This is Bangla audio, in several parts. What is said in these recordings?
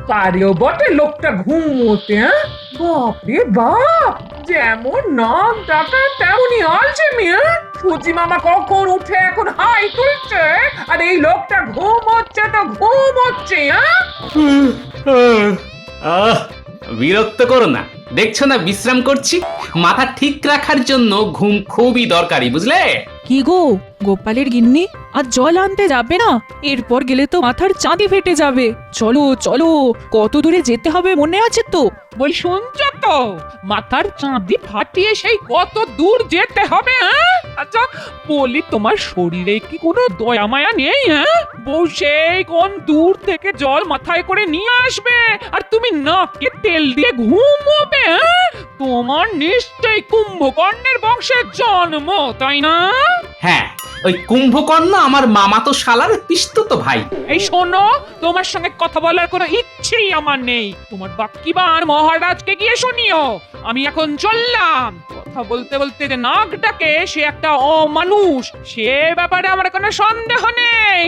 পারেও বটে লোকটা ঘুমোতে, হ্যাঁ? বাপরে বাপ, যেমন নাক ডাকা তেমনই আলসেমি, হ্যাঁ? সুজি মামা কখন উঠে এখন হাই তুলছে, আর এই লোকটা ঘুমোচ্ছে তো ঘুমোচ্ছে, হ্যাঁ? আহ বিরক্ত করো না, দেখছো না বিশ্রাম করছি। মাথা ঠিক রাখার জন্য ঘুম খুবই দরকারি, বুঝলে? কি গো গোপালের গিন্নি, আর জল আনতে যাবে না? এরপর গেলে তো মাথার চাঁদি ফেটে যাবে। চলো চলো, কত দূরে যেতে হবে মনে আছে তো? বল, শুনছ তো? মাথার চাঁদি ফাটিয়ে সেই কত দূর যেতে হবে, হ্যাঁ? আচ্ছা বলি, তোমার শরীরে কি কোনো দয়া মায়া নেই, হ্যাঁ? বউ সেই কোন দূর থেকে জল মাথায় করে নিয়ে আসবে, আর তুমি নাকে তেল দিয়ে ঘুমোবে, হ্যাঁ? তোমার নিশ্চয়ই কুম্ভকর্ণের বংশের জন্ম, তাই না? হ্যাঁ, ওই কুম্ভকর্ণ আমার মামাতো শালার পিসতুতো ভাই। এই শোনো, তোমার সঙ্গে কথা বলার কোনো ইচ্ছেই আমার নেই। তোমার বাক্যবান মহারাজকে গিয়ে শুনিও। আমি এখন চললাম। কথা বলতে বলতে যে নাক ডাকে, সে একটা অমানুষ, সে ব্যাপারে আমার কোনো সন্দেহ নেই।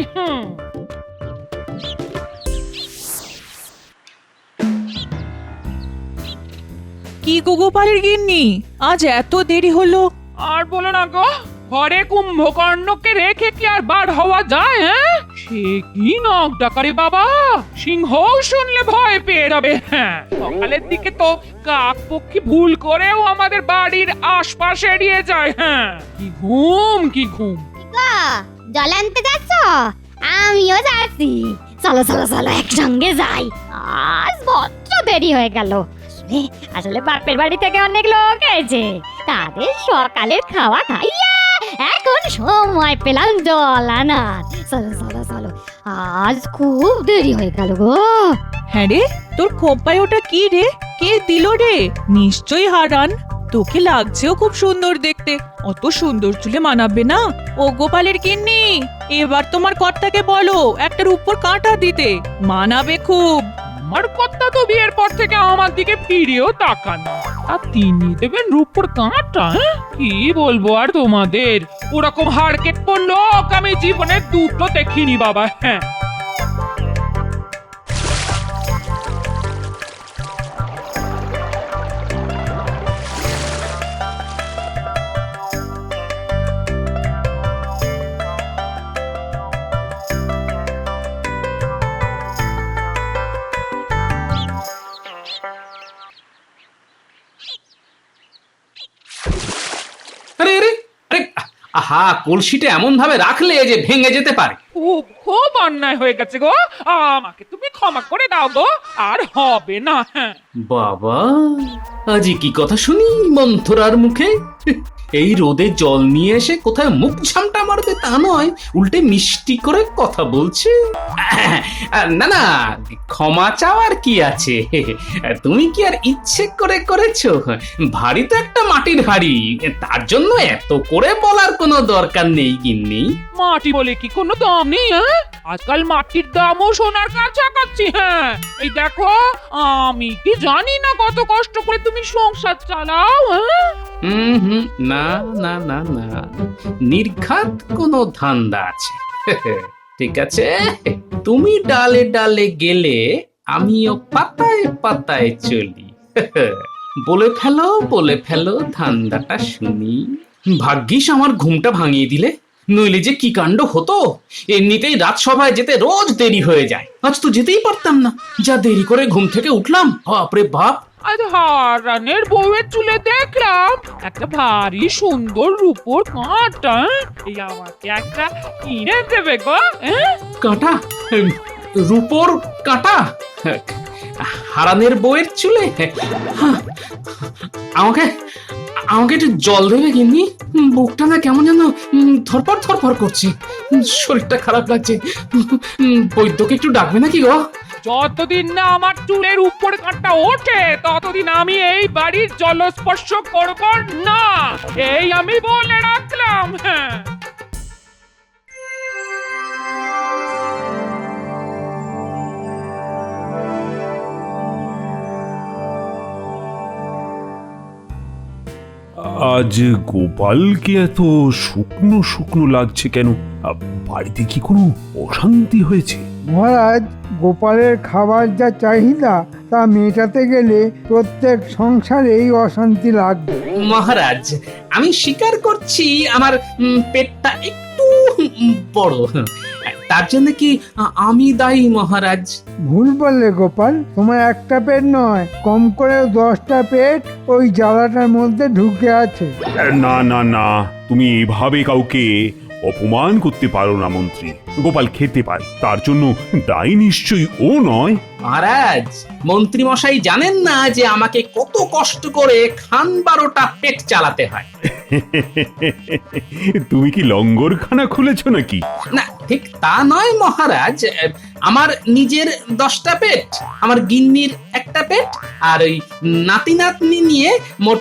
কি গো গোপালের গিন্নি, আজ এত দেরি হলো? আর বলো না গো, ঘরে কুম্ভকর্ণকে রেখে কি আর বার হওয়া যায়, হ্যাঁ? সে কি নাক ডাকারে বাবা, সিংহ শুনলে ভয় পেয়ে যাবে। হ্যাঁ, সকালের দিকে তো কাক পক্ষী ভুল করেও আমাদের বাড়ির আশপাশ এড়িয়ে যায়। হ্যাঁ, কি ঘুম কি ঘুম। গো, জল আনতে যাচ্ছ? আমিও যাচ্ছি। চলো চলো চলো, একসঙ্গে যাই। আজ বড্ড দেরি হয়ে গেল। আসলে বাপের বাড়ি থেকে অনেক লোক এসেছে, তাদের সকালের খাওয়া খাইয়া এখন সময় পেলাম জল আনার। চলো চলো চলো, আজ খুব দেরি হয়ে গেল গো। হ্যাঁ রে, তোর খোঁপায় ওটা কি রে? কে দিল রে? নিশ্চয়ই হারান। তোকে লাগছেও খুব সুন্দর দেখতে, অত সুন্দর চুলে মানাবে না। ও গোপালের গিন্নি, এবার তোমার কর্তাকে বলো একটার উপর কাঁটা দিতে, মানাবে খুব। আমার কথা তো বিয়ের পর থেকে আমার দিকে ফিরেও তাকান, আর তিনি দেবেন রূপর কাঁটা। হ্যাঁ? কি বলবো আর তোমাদের, ওরকম হাড়কেট লোক আমি জীবনে দুটো দেখিনি বাবা। হ্যাঁ, আরে আরে আরে, আহা, কলসিটা এমন ভাবে রাখলে যে ভেঙে যেতে পারে। খুব খুব অন্যায় হয়ে গেছে গো, আমাকে তুমি ক্ষমা করে দাও গো, আর হবে না। হ্যাঁ, বাবা, আজি কি কথা শুনি মন্থরার মুখে। এই রোদে জল নিয়ে এসে কোথায় মুখ ঝামটা মারবে তা নয়, উল্টে মিষ্টি করে কথা বলছে। না না, ক্ষমা চাওয়ার কি আছে? তুমি কি আর ইচ্ছে করে করেছো? ভারী তো একটা মাটির হাড়ি, তার জন্য এত করে বলার কোনো দরকার নেই গিন্নি। মাটি বলে কি কোনো দাম নেই? হ্যাঁ, আজকাল মাটির দামও সোনার কাছাকাছি। হ্যাঁ, এই দেখো, আমি কি জানি না কত কষ্ট করে তুমি সংসার চালাও। হ্যাঁ, না না না না, নির্ঘাত কোনো ধান্দা আছে। ঠিক আছে, তুমি ডালে ডালে গেলে আমিও পাতায় পাতায় চলি। বলে ফেলো ধান্দাটা শুনি। ভাগ্যিস আমার ঘুমটা ভাঙিয়ে দিলে, নইলে যে কি কাণ্ড হতো। এমনিতেই রাজসভায় যেতে রোজ দেরি হয়ে যায়, আজ তো যেতেই পারতাম না, যা দেরি করে ঘুম থেকে উঠলাম। বাপরে বাপ, আজ হারানের বউয়ের চুলে দেখলাম একটা ভারী সুন্দর রূপোর কাঁটা। এই আমাকে একটা কিনে দেবে গো? হ্যাঁ, কাঁটা? রূপোর কাঁটা? হারানের বউয়ের চুলে? আমাকে আমাকে একটু জল দেবে গিন্নি? বুকটা না কেমন যেন ধরপর ধরপর করছে, শরীরটা খারাপ লাগছে। বৈদ্যকে একটু ডাকবে নাকি গো? যতদিন না আমার চুলের উপর কাঁটা ওঠে, ততদিন আমি এই বাড়ির জলস্পর্শ করব না, এই আমি বলে রাখলাম। হ্যাঁ, আজ গোপালকে এত শুকনো শুকনো লাগছে কেন? বাড়িতে কি কোনো অশান্তি হয়েছে? মহারাজ, গোপালের খাবার যা চাহিদা তা মেটাতে গেলে প্রত্যেক সংসারেই অশান্তি লাগবে। মহারাজ, আমি স্বীকার করছি আমার পেটটা একটু বড়। তার জন্য কি আমি দায়ী মহারাজ? ভুল বললে গোপাল, তোমার একটা পেট নয়, কম করে 10টা পেট ওই জ্বালাটার মধ্যে ঢুকে আছে। না না না, তুমি এভাবে কাউকে অপমান করতে পারো না মন্ত্রী। গোপাল খেতে পায়, তার জন্য দায়ী নিশ্চয়ই ও নয়। মহারাজ, মন্ত্রী মশাই জানেন না যে আমাকে কত কষ্ট করে খান 12টা পেট চালাতে হয়। তুমি কি লঙ্গরখানা খুলেছো নাকি? না, ঠিক তা নয় মহারাজ। আমার নিজের 10টা পেট, আমার গিন্নির একটা পেট, আর ওই নাতি নাতনি নিয়ে মোট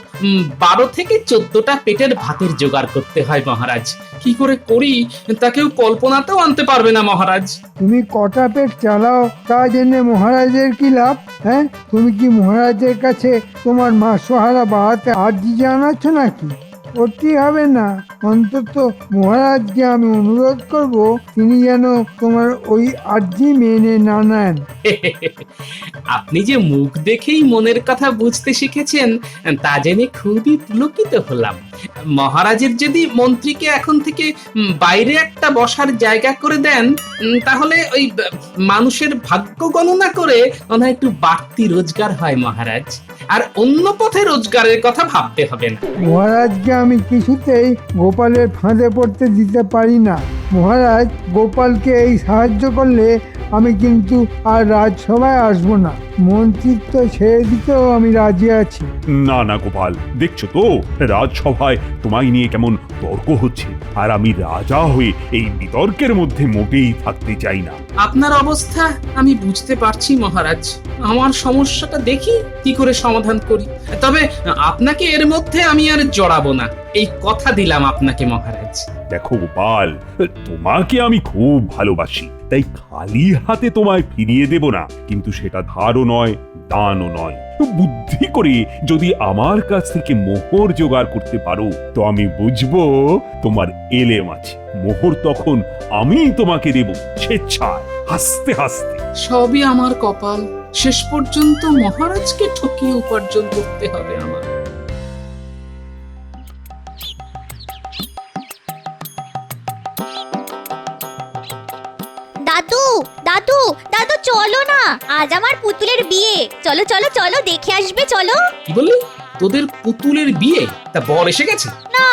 12 থেকে 14টা পেটের ভাতের জোগাড় করতে হয় মহারাজ। কি করে করি তা কেউ কল্পনাতেও আনতে পারবে না মহারাজ। তুমি কটা পেট চালাও তা জেনে মহারাজের কি লাভ? হ্যাঁ, তুমি কি মহারাজের কাছে তোমার মাসোহারা বাড়াতে আর্জি জানাচ্ছ নাকি? করতেই হবে না। অন্তত মহারাজকে আমি অনুরোধ করব তিনি যেন তোমার ওই আর্জি মেনে না নেন। আপনি যে মুখ দেখেই মনের কথা বুঝতে শিখেছেন তা জেনে খুবই পুলকিত হলাম। মহারাজের যদি মন্ত্রীকে এখন থেকে বাইরে একটা বসার জায়গা করে দেন, তাহলে ওই মানুষের ভাগ্য গণনা করে মনে হয় একটু বাড়তি রোজগার হয় মহারাজ। আর অন্য পথে রোজগারের কথা ভাবতে হবে না। মহারাজকে আমি কিছুতেই গোপালের ফাঁদে পড়তে দিতে পারি না। মহারাজ, গোপালকে এই সাহায্য করলে আমি কিন্তু আর রাজসভায় আসবো না। মন্ত্রিত্ব ছেড়ে দিতেও আমি রাজি আছি। না না গোপাল, দেখছো তো রাজসভায় তোমায় নিয়ে কেমন তর্ক হচ্ছে, আর আমি রাজা হয়ে এই বিতর্কের মধ্যে মোটেই থাকতে চাই না। আপনার অবস্থা আমি বুঝতে পারছি মহারাজ। আমার সমস্যাটা দেখি কি করে সমাধান করি। তবে আপনাকে এর মধ্যে আমি আর জড়াবো না, এই কথা দিলাম আপনাকে মহারাজ। দেখো গোপাল, তোমাকে আমি খুব ভালোবাসি, তাই খালি হাতে তোমায় ফিরিয়ে দেব না, কিন্তু সেটা ধারও নয়, দানও নয়। বুদ্ধি করে যদি আমার কাছ থেকে মোহর জোগাড় করতে পারো তো আমি বুঝবো তোমার এলেম আছে। মোহর তখন আমি তোমাকে দেব স্বেচ্ছায়, হাসতে হাসতে। সবই আমার কপাল, শেষ পর্যন্ত মহারাজকে ঠকিয়ে উপার্জন করতে হবে আমার। দাদু দাদু দাদু, চলো না, আজ আমার পুতুলের বিয়ে। চলো চলো চলো, দেখে আসবে চলো। কি বললি? তোদের পুতুলের বিয়ে? তা বর এসে গেছে? না,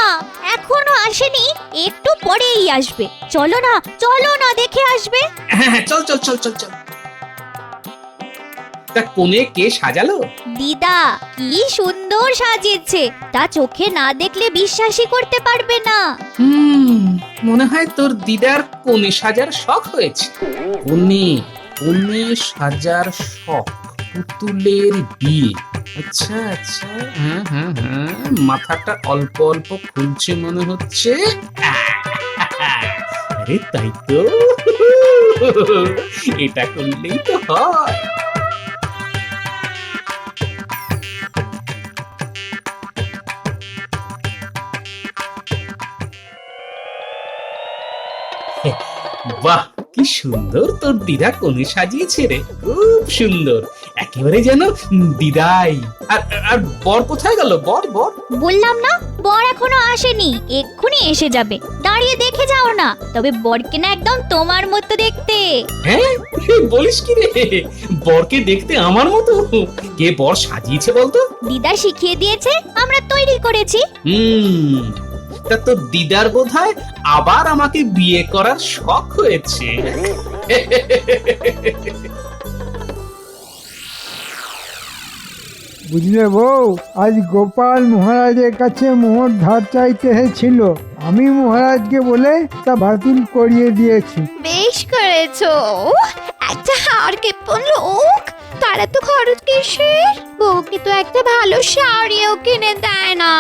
এখনো আসেনি, একটু পরেই আসবে। চলো না চলো না, দেখে আসবে। হ্যাঁ হ্যাঁ, চল চল চল চল চল। তা কোণে কে সাজালো? দিদা কি সুন্দর সাজিয়েছে, তা চোখে না দেখলে বিশ্বাসই করতে পারবে না। মনে হয় তোর দিদার কোণে সাজার শখ হয়েছে। কোণে কোণে সাজার শখ, পুতুলের বিয়ে। আচ্ছা আচ্ছা, হ্যাঁ হ্যাঁ হ্যাঁ, মাথাটা অল্প অল্প খুলছে মনে হচ্ছে। আরে তাই তো, এটা করলেই তো হয়। বাহ, কি সুন্দর তোর দিদা কোণে সাজিয়েছে রে, খুব সুন্দর, একেবারে যেন দিদাই। আর আর বর কোথায় গেল? বর বর বললাম না, বর এখনো আসেনি, এক্ষুনি এসে যাবে। দাঁড়িয়ে দেখে যাও না, তবে বরকে না একদম তোমার মতো দেখতে। হ্যাঁ, বলিস কি রে? বরকে দেখতে আমার মতো? কে বর সাজিয়েছে বলতো? দিদা শিখিয়ে দিয়েছে, আমরা তৈরি করেছি। তা তোর দিদার বোধহয় আবার আমাকে বিয়ে করার শখ হয়েছে। বুঝলে বউ, আজ গোপাল মহারাজের কাছে মোহর ধার চাইতে এসেছিল। আমি মহারাজকে বলে তা বাতিল করিয়ে দিয়েছি। বেশ করেছো, একটা হাড় কেঁপো লোক, তার আর এত খরচ কিসের? বউকে তো একটা ভালো শাড়িও কিনে দেয় না।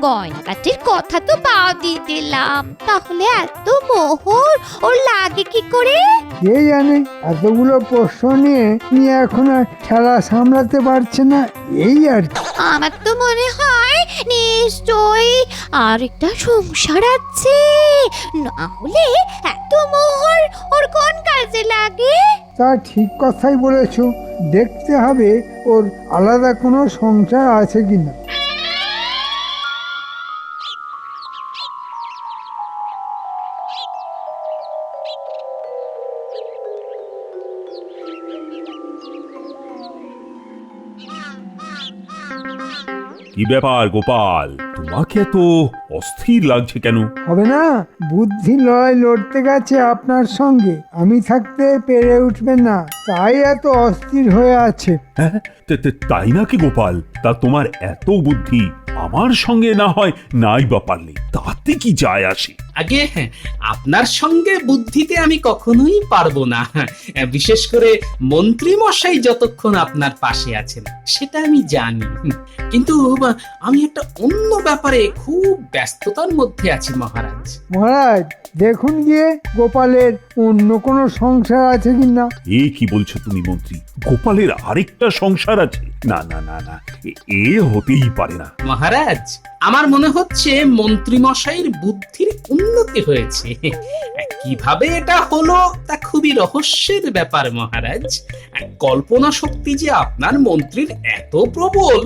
গয়নাগাটির কথা তো বাদই দিলাম, তাহলে এত মোহর ওর লাগে কি করে? কে জানে, এতগুলো প্রশ্ন নিয়ে নিয়ে এখন আর খেলা সামলাতে পারছে না, এই আর কি। আমার তো মনে হয় নিশ্চয়ই আর একটা সংসার আছে, না হলে এত মোহর ওর কোন কাজে লাগে? তা ঠিক কথাই বলেছ, দেখতে হবে ওর আলাদা কোনো সংসার আছে কিনা। কি ব্যাপার গোপাল, তোমাকে এত অস্থির লাগছে কেন? হবে না, বুদ্ধি লড়াই লড়তে গেছে আপনার সঙ্গে, আমি থাকতে পেরে উঠবেন না, তাই এত অস্থির হয়ে আছে। হ্যাঁ, তাই নাকি গোপাল? তা তোমার এত বুদ্ধি, আমার সঙ্গে না হয় নাই বা পারলে, তাতে কি যায় আসে? আগে আপনার সঙ্গে বুদ্ধিতে আমি কখনোই পারবো না, বিশেষ করে মন্ত্রী মশাই যতক্ষণ আপনার পাশে আছেন সেটা আমি জানি। কিন্তু আমি একটা অন্য ব্যাপারে খুব ব্যস্ততার মধ্যে আছি মহারাজ। মহারাজ, দেখুন গিয়ে গোপালের অন্য কোনো সংসার আছে কিনা। এ কি বলছো তুমি মন্ত্রী? গোপালের আরেকটা সংসার আছে? না না না না, এ হতেই পারে না। মহারাজ, আমার মনে হচ্ছে মন্ত্রী মশাইয়ের বুদ্ধির উন্নতি হয়েছে। কিভাবে এটা হলো তা খুবই রহস্যের ব্যাপার মহারাজ। কল্পনা শক্তি যে আপনার মন্ত্রীর এত প্রবল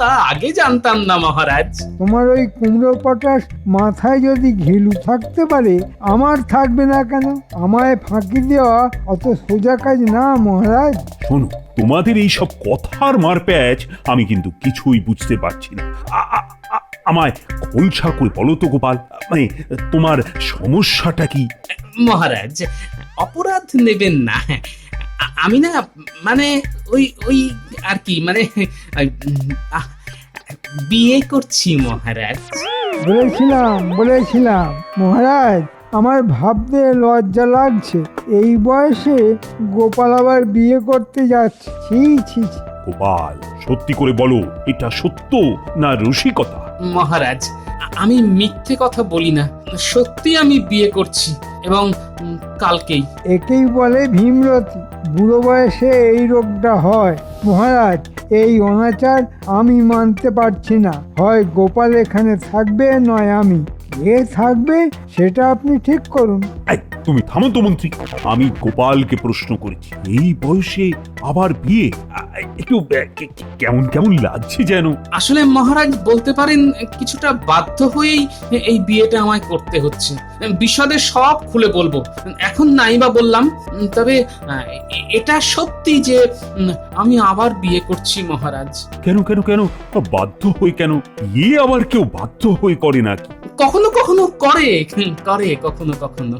তা আগে জানতাম না মহারাজ। তোমার ওই কুমড়ো পটাশ মাথায় যদি ঘিলু থাকতে পারে, আমার থাকবে না কেন? আমায় ফাঁকি দেওয়া অত সোজা কাজ না মহারাজ। শোনো, তোমাদের এই সব কথার মারপ্যাচ আমি কিন্তু কিছুই বুঝতে পারছি না। আমায় খোলসা করে বলো তো গোপাল, মানে তোমার সমস্যাটা কি? মহারাজ, অপরাধ নেবেন না, আমি না মানে ওই ওই আর কি, মানে বিয়ে করছি মহারাজ। বলেছিলাম মহারাজ, আমার ভাবতে লজ্জা লাগছে, এই বয়সে গোপাল আবার বিয়ে করতে যাচ্ছে। ছি ছি ছি। গোপাল, সত্যি করে বলো, এটা সত্য না রসিকতা? মহারাজ, আমি মিথ্যে কথা বলি না, সত্যি আমি বিয়ে করছি, এবং কালকেই। একেই বলে ভীমরতি, বুড়ো বয়সে এই রোগটা হয়। মহারাজ, এই অনাচার আমি মানতে পারছি না, হয় গোপাল এখানে থাকবে নয় আমি। কে থাকবে সেটা আপনি ঠিক করুন। এই, তুমি থামো তো মন্ত্রী, আমি গোপালকে প্রশ্ন করেছি, এই বয়সে আবার বিয়ে? একটু কেমন কেমন লাগছে যেন। আসলে মহারাজ বলতে পারেন কিছুটা বাধ্য হয়েই এই বিয়েটা আমায় করতে হচ্ছে। বিশদে সব খুলে বলবো, এখন নাই বা বললাম, তবে এটা সত্যি যে আমি আবার বিয়ে করছি মহারাজ। কেন কেন কেন বাধ্য হয়ে কেন? বিয়ে আবার কেউ বাধ্য হয়ে করে নাকি? কখনো কখনো করে, কখনো কখনো,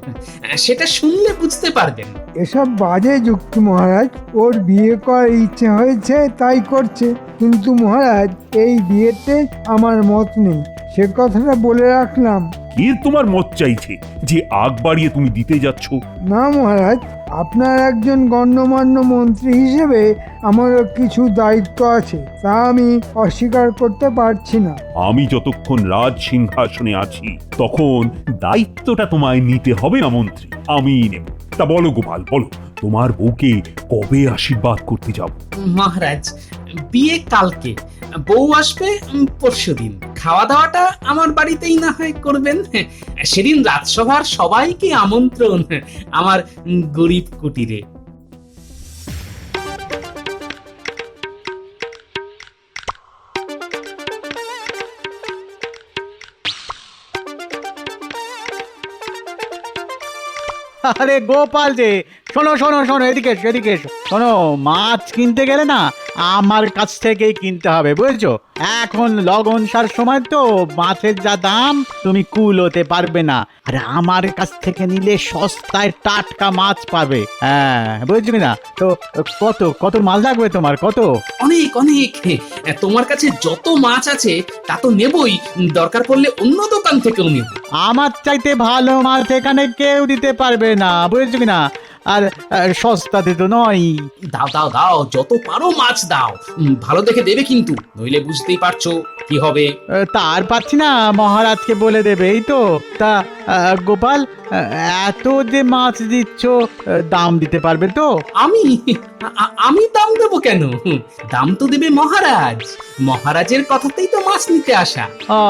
সেটা শুনলে বুঝতে পারবেন। এসব বাজে যুক্তি মহারাজ, ওর বিয়ে করার ইচ্ছে হয়েছে তাই করছে, কিন্তু মহারাজ এই বিয়েতে আমার মত নেই, সে কথাটা বলে রাখলাম। কে তোমার মত চাইছে যে আগ বাড়িয়ে তুমি দিতে যাচ্ছ? না মহারাজ, আপনার একজন গণ্যমান্য মন্ত্রী হিসেবে আমারও কিছু দায়িত্ব আছে, তা আমি অস্বীকার করতে পারছি না। আমি যতক্ষণ রাজ সিংহাসনে আছি তখন দায়িত্বটা তোমায় নিতে হবে না মন্ত্রী, আমি নেব। তা বলো গোপাল, বলো, তোমার বউকে কবে আশীর্বাদ করতে যাব? মহারাজ, বিয়ে কালকে, বউ আসবে পরশুদিন। খাওয়া দাওয়াটা আমার বাড়িতেই না হয় করবেন। সেদিন রাজসভার সবাইকে আমন্ত্রণ আমার গরিব কুটিরে। আরে গোপাল যে, শোনো শোনো শোনো, এদিকে এসো, এদিকে এসো। শোনো, মাছ কিনতে গেলে না আমার কাছ থেকেই কিনতে হবে, বুঝেছো? এখন লগনসার সময় তো মাছের যা দাম তুমি কুলোতে পারবে না, আরে আমার কাছ থেকে নিলে সস্তায় টাটকা মাছ পাবে। হ্যাঁ, বুঝছো কিনা? তো কত কত মাছ লাগবে তোমার? কত? অনেক অনেক, তোমার কাছে যত মাছ আছে তা তো নেবই, দরকার পড়লে অন্য দোকান থেকেও নেব। আমার চাইতে ভালো মাছ এখানে কেউ দিতে পারবে না, বুঝছো কিনা? আর সস্তাতে তো নয়। দাও দাও দাও, যত পারো মাছ দাও। ভালো দেখে দেবে কিন্তু, নইলে বুঝতেই পারছো কি হবে। তার পাচ্ছি না, মহারাজকে বলে দেবে এই তো। তা গোপাল, এত যে মাছ দিচ্ছ, দাম দিতে পারবে তো? আমি আমি দাম দেবো কেন? দাম তো দেবে মহারাজ। মহারাজের কথাতেই তো মাছ নিতে আসা। ও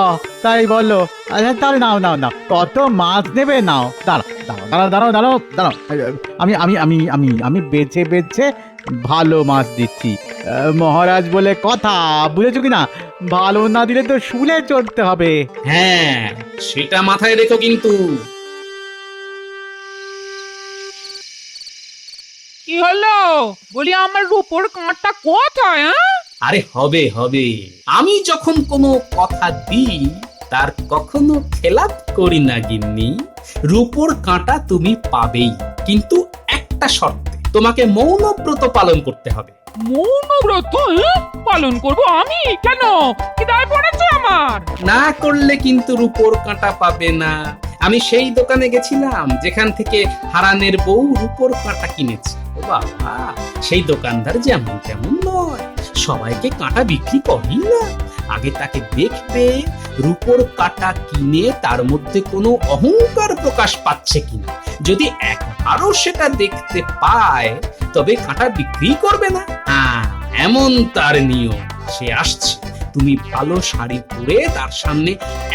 তাই বলো। আচ্ছা তাহলে নাও নাও নাও, কত মাছ নেবে নাও। দাঁড়াও দাঁড়াও দাঁড়াও দাঁড়াও দাঁড়াও, আমি আমি আমি আমি আমি বেছে বেছে ভালো মাছ দিচ্ছি। মহারাজ বলে কথা, বুঝেছো কি না? ভালো না দিলে তো শুলে চড়তে হবে। হ্যাঁ, সেটা মাথায় রেখো কিন্তু। কি হলো? বলি আমার রূপোর কাঁটা কোথায়? আরে হবে হবে, আমি যখন কোনো কথা দিই তার কখনো খেলাপ করি না গিন্নি। রূপোর কাঁটা তুমি পাবেই, কিন্তু একটা শর্তে, তোমাকে মৌনব্রত পালন করতে হবে। মৌনব্রত পালন করব আমি? কেন? কি দায় পড়েছে আমার? না করলে কিন্তু রূপোর কাঁটা পাবে না। আমি সেই দোকানে গেছিলাম যেখান থেকে হারানের বউ রূপোর কাঁটা কিনেছে। ও বাবা, সেই দোকানদার যেমন তেমন নয়, সবাইকে কাঁটা বিক্রি করেই না। আগে তাকে দেখবে রূপোর কাঁটা কিনে তার মধ্যে কোনো অহংকার প্রকাশ পাচ্ছে কিনা। যদি একবারও সেটা দেখতে পায় তবে কাঁটা বিক্রি করবে না। হ্যাঁ, এমন তার নিয়ম। সে আসছে, তুমি ভালো শাড়ি পরে তার সামনে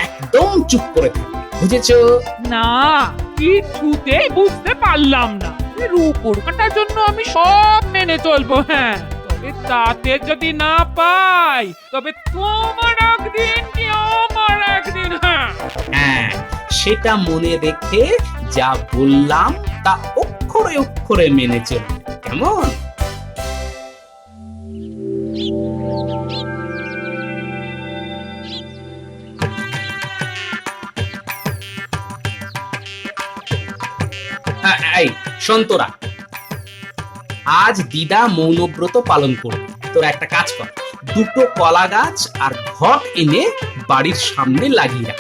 একদম চুপ করে থাকবে, বুঝেছো? না, কিছুতেই বুঝতে পারলাম না। রূপোর কাঁটার জন্য আমি সব মেনে চলবো, হ্যাঁ, তবে তাতে যদি না পাই তবে তোমার একদিন কি আমার একদিন। হ্যাঁ হ্যাঁ, সেটা মনে রেখে যা বললাম তা অক্ষরে অক্ষরে মেনে চলবে, কেমন? এই সন্তরা, আজ দিদা মৌনব্রত পালন করবে। তোরা একটা কাজ কর, দুটো কলা গাছ আর ঘট এনে বাড়ির সামনে লাগিয়ে রাখ।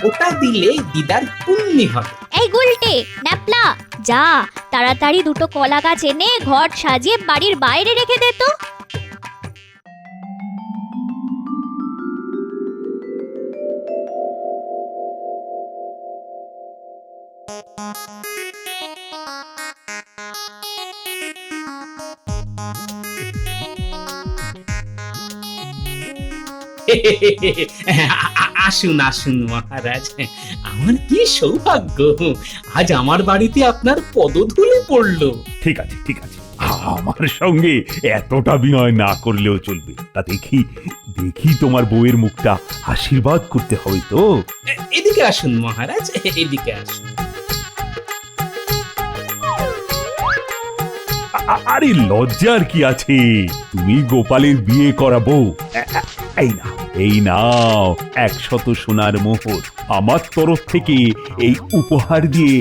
ওটা দিলে দিদার পুণ্যি হবে। এই গুলটে ন্যাপলা, যা তাড়াতাড়ি দুটো কলা গাছ এনে ঘট সাজিয়ে বাড়ির বাইরে রেখে দে তো। আসুন আসুন মহারাজ, আমার কি সৌভাগ্য, আজ আমার বাড়িতে আপনার পদধূলি পড়লো। ঠিক আছে ঠিক আছে, আমার সঙ্গে এতটা বিনয় না করলেও চলবে। তা দেখি দেখি তোমার বউয়ের মুখটা আশীর্বাদ করতে হবে তো। এদিকে আসুন মহারাজ, এদিকে আসুন। আরে লজ্জার কি আছে, তুমি গোপালের বিয়ে করাবো। এই নাও 100 সোনার মোহর, আমার তরফ থেকে এই উপহার দিয়ে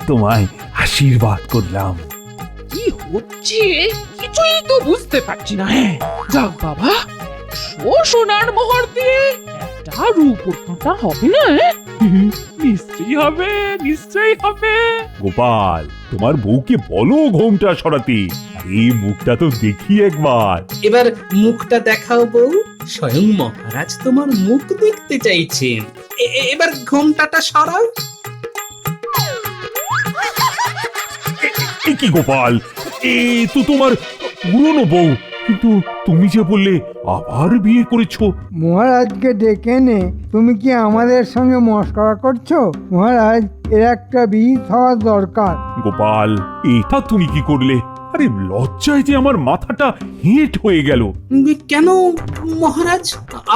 তোমায় আশীর্বাদ করলাম। কি হচ্ছে কিছুই তো বুঝতে পারছি না। হ্যাঁ যাক বাবা, সোনার মোহর দিয়ে একটা রূপোর কাঁটা হবে না? নিশ্চয়ই হবে, নিশ্চয়ই হবে। গোপাল, তোমার বউকে বলো ঘোমটা সরাতে। এই মুখটা তো দেখি একবার। এবার মুখটা দেখাও বউ, স্বয়ং মহারাজ তোমার মুখ দেখতে চাইছেন। এবার ঘোমটাটা সরাও। এ কি গোপাল, এ তো তোমার পুরনো বউ, কিন্তু তুমি যে বললে আবার বিয়ে করেছো। মহারাজকে ডেকে নে, তুমি কি আমাদের সঙ্গে মস্করা করছো? মহারাজ, এর একটা বিহিত হওয়া দরকার। গোপাল, এটা তুমি কি করলে? আরে লজ্জায় যে আমার মাথাটা হেঁট হয়ে গেল। কেন মহারাজ,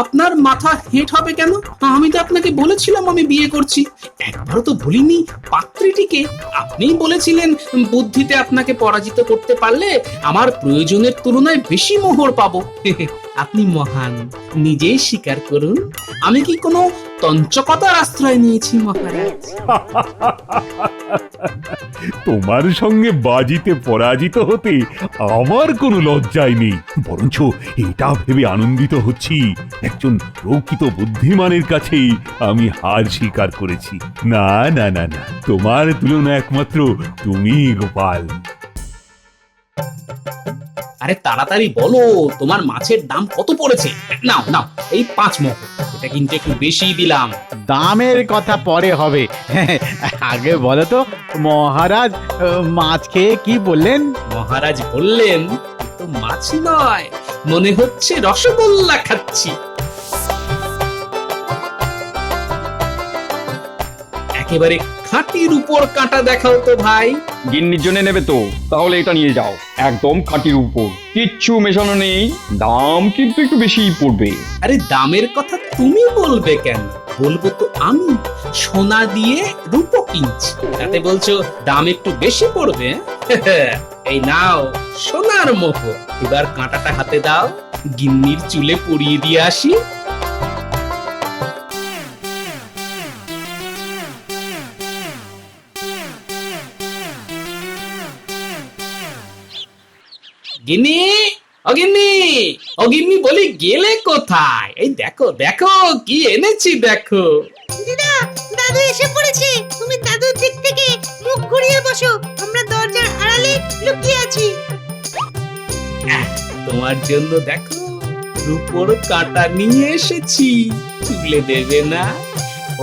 আপনার মাথা হেঁট হবে কেন? আমি তো আপনাকে বলেছিলাম আমি বিয়ে করছি। একবারও তো বলিনি পাত্রীটিকে। আপনিই বলেছিলেন বুদ্ধিতে আপনাকে পরাজিত করতে পারলে আমার প্রয়োজনের তুলনায় বেশি মোহর পাবো। আপনি মহান, নিজেই স্বীকার করুন। আমি কি কোনো তঞ্চকতার আশ্রয় নিয়েছি মহারাজ। তোমার সঙ্গে বাজিতে পরাজিত হতে আমার কোনো লজ্জাই নেই, বরঞ্চ এটা ভেবে আনন্দিত হচ্ছি একজন প্রকৃত বুদ্ধিমানের কাছে আমি হার স্বীকার করেছি। না না না না, তোমার তুলনা একমাত্র তুমি গোপাল। আরে তাড়াতাড়ি বলো, তোমার মাছের দাম কত পড়েছে? নাও নাও, এই 5 মোহর। এটা কিন্তু একটু বেশি দিলাম। দামের কথা পরে হবে, আগে বলো তো মহারাজ মাছ খেয়ে কি বললেন? মহারাজ বললেন, তো মাছ নয়, মনে হচ্ছে রসগোল্লা খাচ্ছি। একেবারে খাঁটির উপর কাঁটা দেখাও তো ভাই। গিন্নির জন্য নেবে তো তাহলে এটা নিয়ে যাও, একদম খাঁটির উপর, কিচ্ছু মেশানো নেই, দাম কিন্তু একটু বেশিই পড়বে। আরে দামের কথা তুমি বলবে কেন? বলবো তো আমি, সোনা দিয়ে রূপো কিনছি, তাতে বলছো দাম একটু বেশি পড়বে? এই নাও সোনার মোহর, এবার কাঁটাটা হাতে দাও, গিন্নির চুলে পরিয়ে দিয়ে আসি। গিন্নি, অগিন্নি, অগিন্নি বলি গেলে কোথায়? এই দেখো দেখো কি এনেছি দেখো। দাদু এসে পড়েছে, তুমি দাদুর দিক থেকে মুখ ঘুরিয়ে বসো, আমরা দরজার আড়ালে লুকিয়ে আছি। তোমার জন্য দেখো রূপোর কাঁটা নিয়ে এসেছি, তুলে দেবে না?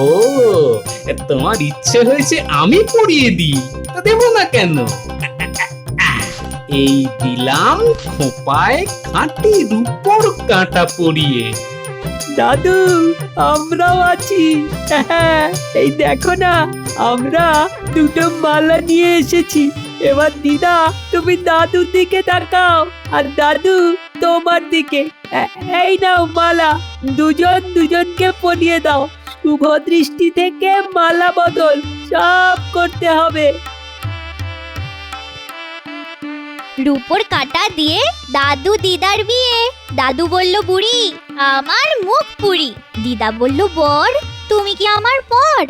ও, তোমার ইচ্ছে হয়েছে আমি পরিয়ে দিই, তা দেবো না কেন? এই দিলাম খোঁপায় খাঁটি রূপোর কাঁটা পরিয়ে। দাদু আমরাও আছি, এই দেখো না আমরা দুটো মালা নিয়ে এসেছি। এবার দিদা তুমি দাদুর দিকে তাকাও আর দাদু তোমার দিকে। এই নাও মালা, দুজন দুজনকে পরিয়ে দাও। শুভ দৃষ্টি থেকে মালা বদল সব করতে হবে। রূপোর কাঁটা দিয়ে দাদু দিদার বিয়ে। দাদু বলল বুড়ি আমার মুখ পুরি, দিদা বলল বর তুমি কি আমার পর?